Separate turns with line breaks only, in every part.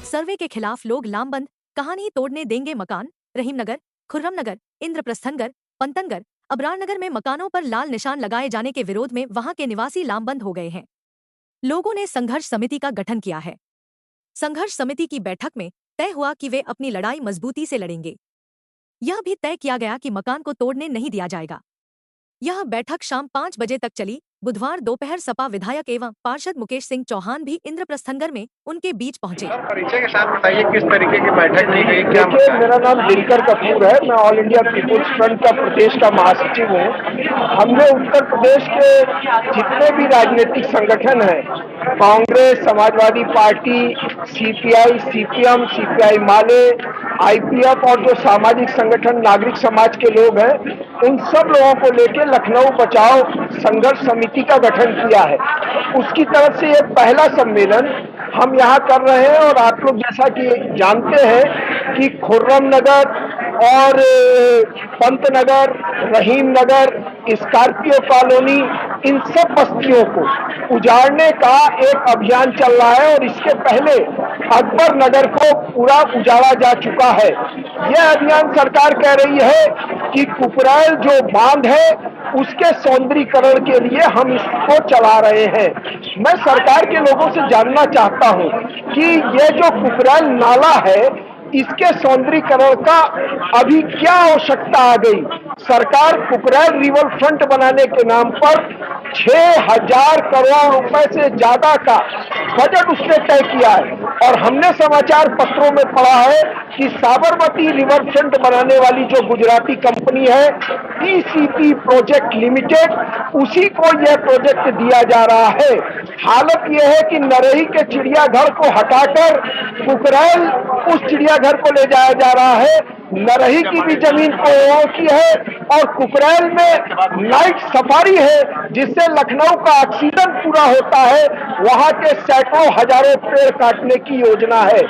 सर्वे के खिलाफ लोग लामबंद, कहानी तोड़ने देंगे मकान। रहीमनगर, खुर्रमनगर, इंद्रप्रस्थनगर, पंतनगर, अबरारनगर में मकानों पर लाल निशान लगाए जाने के विरोध में वहां के निवासी लामबंद हो गए हैं। लोगों ने संघर्ष समिति का गठन किया है। संघर्ष समिति की बैठक में तय हुआ कि वे अपनी लड़ाई मजबूती से लड़ेंगे। यह भी तय किया गया कि मकान को तोड़ने नहीं दिया जाएगा। यह बैठक शाम 5 बजे तक चली। बुधवार दोपहर सपा विधायक एवं पार्षद मुकेश सिंह चौहान भी इंद्रप्रस्थनगर में उनके बीच पहुंचे।
परिचय के साथ बताइए किस तरीके की बैठक की गई, क्या
देखिए, मेरा नाम दिनकर कपूर है। मैं ऑल इंडिया पीपुल्स फ्रंट का प्रदेश का महासचिव हूँ। हमने उत्तर प्रदेश के जितने भी राजनीतिक संगठन हैं, Congress, Samajwadi Party, CPI, CPM, CPI ML, IPF और जो सामाजिक संगठन नागरिक समाज के लोग हैं, उन सब लोगों को लेकर लखनऊ बचाओ संघर्ष समिति का गठन किया है। उसकी तरफ से ये पहला सम्मेलन हम यहाँ कर रहे हैं। और आप लोग जैसा कि जानते हैं कि खुर्रमनगर और पंतनगर, रहीमनगर, स्कॉर्पियो कॉलोनी, इन सब बस्तियों को उजाड़ने का एक अभियान चल रहा है। और इसके पहले अकबर नगर को पूरा उजाड़ा जा चुका है। यह अभियान सरकार कह रही है कि कुकरैल जो बांध है उसके सौंदर्यीकरण के लिए हम इसको चला रहे हैं। मैं सरकार के लोगों से जानना चाहता हूं कि ये जो कुकरैल नाला है, इसके सौंदर्यीकरण का अभी क्या आवश्यकता आ गई। सरकार कुकरैल रिवर फ्रंट बनाने के नाम पर 6,000 करोड़ रुपए से ज्यादा का बजट उसने तय किया है। और हमने समाचार पत्रों में पढ़ा है कि साबरमती रिवर फ्रंट बनाने वाली जो गुजराती कंपनी है टीसीपी प्रोजेक्ट लिमिटेड, उसी को यह प्रोजेक्ट दिया जा रहा है। हालत यह है कि नरही के चिड़ियाघर को हटाकर कुकरैल उस चिड़ियाघर को ले जाया जा रहा है। नरही की भी जमीन को की है और कुकरैल में नाइट सफारी है, जिससे लखनऊ का ऑक्सीजन पूरा होता है। वहां के सैकड़ों हजारों पेड़ काटने की योजना है।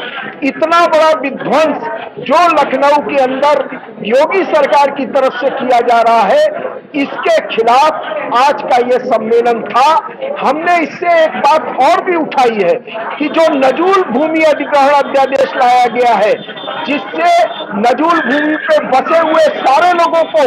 इतना बड़ा विध्वंस जो लखनऊ के अंदर योगी सरकार की तरफ से किया जा रहा है, इसके खिलाफ आज का ये सम्मेलन था। हमने इससे एक बात और भी उठाई है कि जो नजूल भूमि अधिग्रहण अध्यादेश लाया गया है, जिससे नजूल भूमि पे बसे हुए सारे लोगों को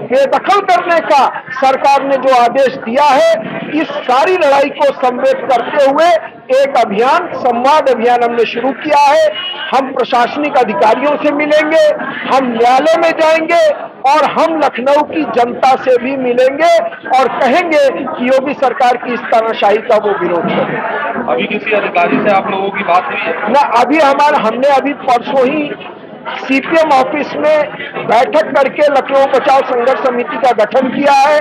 बेदखल करने का सरकार ने जो आदेश दिया है, इस सारी लड़ाई को संवेद करते हुए एक अभियान, संवाद अभियान हमने शुरू किया है। हम प्रशासनिक अधिकारियों से मिलेंगे, हम न्यायालय में जाएंगे और हम लखनऊ की जनता से भी मिलेंगे और कहेंगे कि योगी सरकार की इस तानाशाही का वो विरोध करें।
अभी किसी अधिकारी से आप लोगों की बात हुई है?
ना, हमने अभी परसों ही सीपीएम ऑफिस में बैठक करके लखनऊ बचाओ संघर्ष समिति का गठन किया है।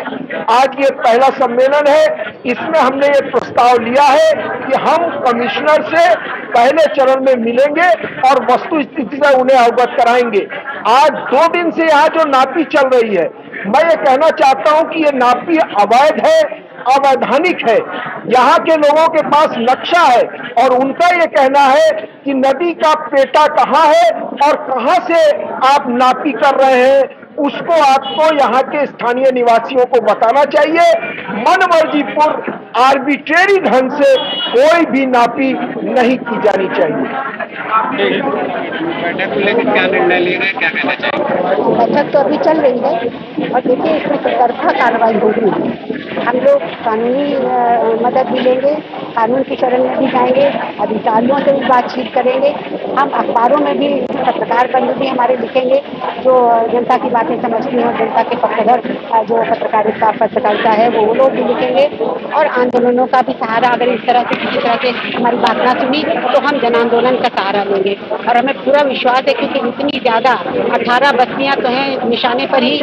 आज ये पहला सम्मेलन है। इसमें हमने ये प्रस्ताव लिया है कि हम कमिश्नर से पहले चरण में मिलेंगे और वस्तु स्थिति से उन्हें अवगत कराएंगे। आज 2 दिन से यहाँ जो नापी चल रही है, मैं ये कहना चाहता हूँ कि ये नापी अवैध है, अवैधानिक है। यहाँ के लोगों के पास नक्शा है और उनका ये कहना है कि नदी का पेटा कहाँ है और कहाँ से आप नापी कर रहे हैं, उसको आपको यहाँ के स्थानीय निवासियों को बताना चाहिए। मनमर्जीपुर आर्बिट्रेरी ढंग से कोई भी नापी नहीं की जानी चाहिए।
बैठक को लेकर क्या निर्णय ले रहे हैं, क्या कहना चाहिए?
बैठक तो अभी चल रही है और देखिए इसमें सतर्कता कार्रवाई हो रही है। हम लोग कानूनी मदद भी लेंगे, कानून की शरण में भी जाएंगे, अधिकारियों से भी बातचीत करेंगे। हम अखबारों में भी पत्रकार बंधु भी हमारे लिखेंगे जो जनता की बातें समझती हैं, जनता के पक्षधर जो पत्रकारिता है वो लोग भी लिखेंगे। और आंदोलनों का भी सहारा, अगर इस तरह से किसी तरह से हमारी बात ना सुनी तो हम जन आंदोलन का सहारा लेंगे। और हमें पूरा विश्वास है क्योंकि इतनी ज़्यादा 18 बस्तियाँ तो हैं निशाने पर ही,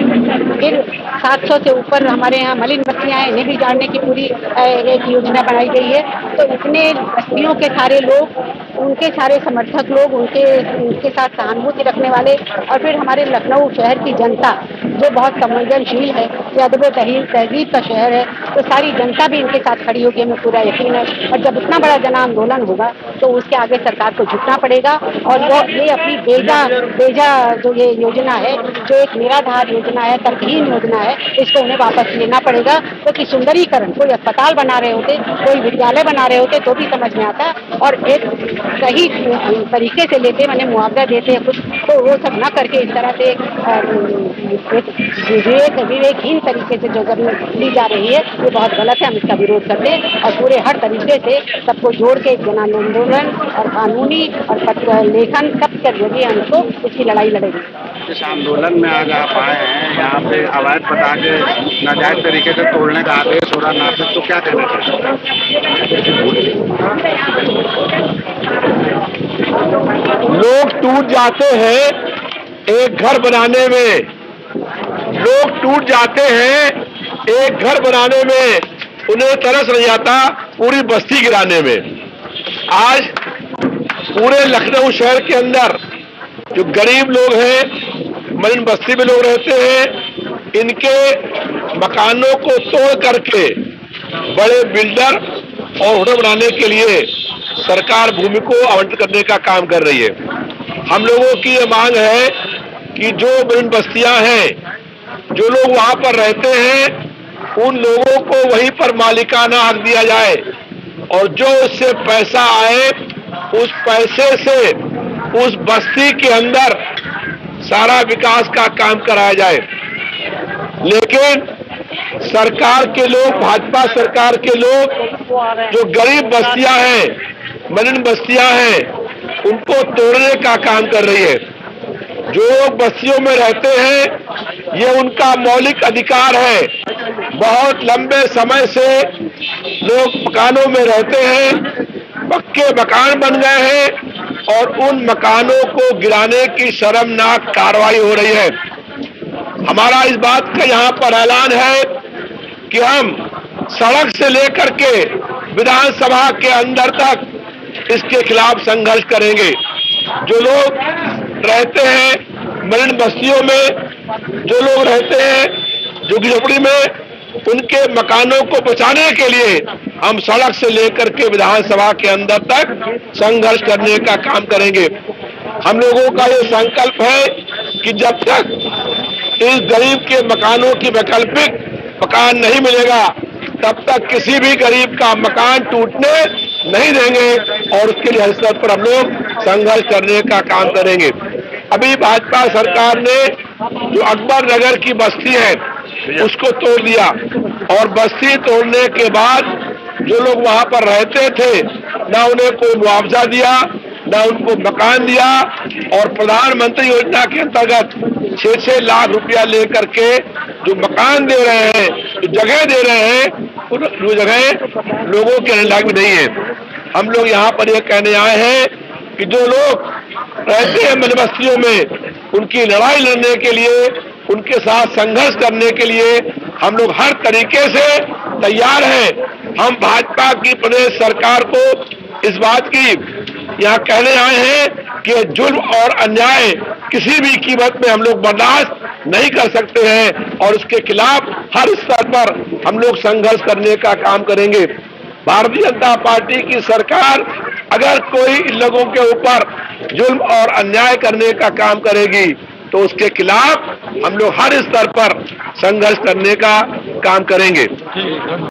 फिर 700 से ऊपर हमारे यहाँ मलिन बस्तियाँ हैं, इन्हें भी जाड़ने की पूरी एक योजना बनाई गई है। तो इतने बस्तियों के सारे लोग, उनके सारे समर्थक लोग, उनके साथ सहानुभूति रखने वाले, और फिर हमारे लखनऊ शहर की जनता जो बहुत संवेदनशील है, जो अदब तहजीब का शहर है, तो सारी जनता भी इनके साथ खड़ी होगी, हमें पूरा यकीन है। और जब इतना बड़ा जन आंदोलन होगा तो उसके आगे सरकार को झुकना पड़ेगा और वो ये अपनी बेजा जो ये योजना है, जो एक निराधार योजना है, तर्कहीन योजना है, इसको उन्हें वापस लेना पड़ेगा। क्योंकि सुंदरीकरण, कोई अस्पताल बना रहे होते, कोई विद्यालय बना रहे होते तो भी समझ में आता, और एक सही तरीके से लेते, माने मुआवजा देते हैं कुछ, तो वो सब न करके इस तरह से विवेकहीन तरीके से जो जमीन ली जा रही है, ये बहुत गलत है। हम इसका विरोध करते हैं और पूरे हर तरीके से सबको जोड़ के जन आंदोलन और कानूनी और पत्र लेखन सब के जरिए हमको इसकी लड़ाई लड़ेगी।
इस आंदोलन में आज आप आए हैं, यहाँ पे अवैध पटाखे नाजायज तरीके से तोड़ने का आदेश हो रहा नासिक, तो क्या कहना चाहिए?
लोग टूट जाते हैं एक घर बनाने में, लोग टूट जाते हैं एक घर बनाने में, उन्हें तरस नहीं आता पूरी बस्ती गिराने में। आज पूरे लखनऊ शहर के अंदर जो गरीब लोग हैं, मलिन बस्ती में लोग रहते हैं, इनके मकानों को तोड़ करके बड़े बिल्डर और होटल बनाने के लिए सरकार भूमि को आवंटित करने का काम कर रही है। हम लोगों की ये मांग है कि जो मलिन बस्तियां हैं, जो लोग वहां पर रहते हैं, उन लोगों को वहीं पर मालिकाना हक दिया जाए और जो उससे पैसा आए उस पैसे से उस बस्ती के अंदर सारा विकास का काम कराया जाए। लेकिन सरकार के लोग, भाजपा सरकार के लोग, जो गरीब बस्तियां हैं, मलिन बस्तियां हैं, उनको तोड़ने का काम कर रही है। जो लोग बस्तियों में रहते हैं, ये उनका मौलिक अधिकार है। बहुत लंबे समय से लोग मकानों में रहते हैं, पक्के मकान बन गए हैं और उन मकानों को गिराने की शर्मनाक कार्रवाई हो रही है। हमारा इस बात का यहाँ पर ऐलान है कि हम सड़क से लेकर के विधानसभा के अंदर तक इसके खिलाफ संघर्ष करेंगे। जो लोग रहते हैं मलिन बस्तियों में, जो लोग रहते हैं झुग्गी झोपड़ी में, उनके मकानों को बचाने के लिए हम सड़क से लेकर के विधानसभा के अंदर तक संघर्ष करने का काम करेंगे। हम लोगों का ये संकल्प है कि जब तक इस गरीब के मकानों की वैकल्पिक मकान नहीं मिलेगा, तब तक किसी भी गरीब का मकान टूटने नहीं देंगे और उसके लिए हर स्तर पर हम लोग संघर्ष करने का काम करेंगे। अभी भाजपा सरकार ने जो अकबर नगर की बस्ती है उसको तोड़ दिया और बस्ती तोड़ने के बाद जो लोग वहां पर रहते थे, ना उन्हें कोई मुआवजा दिया, ना उनको मकान दिया, और प्रधानमंत्री योजना के अंतर्गत 6-6 लाख रुपया लेकर के जो मकान दे रहे हैं, जो जगह दे रहे हैं, वो जगह लोगों के रहने लायक भी नहीं है। हम लोग यहाँ पर यह कहने आए हैं कि जो लोग रहते हैं मलिन बस्तियों में, उनकी लड़ाई लड़ने के लिए, उनके साथ संघर्ष करने के लिए हम लोग हर तरीके से तैयार हैं। हम भाजपा की प्रदेश सरकार को इस बात की यहाँ कहने आए हैं कि जुल्म और अन्याय किसी भी कीमत में हम लोग बर्दाश्त नहीं कर सकते हैं और उसके खिलाफ हर स्तर पर हम लोग संघर्ष करने का काम करेंगे। भारतीय जनता पार्टी की सरकार अगर कोई इन लोगों के ऊपर जुल्म और अन्याय करने का काम करेगी तो उसके खिलाफ हम लोग हर स्तर पर संघर्ष करने का काम करेंगे।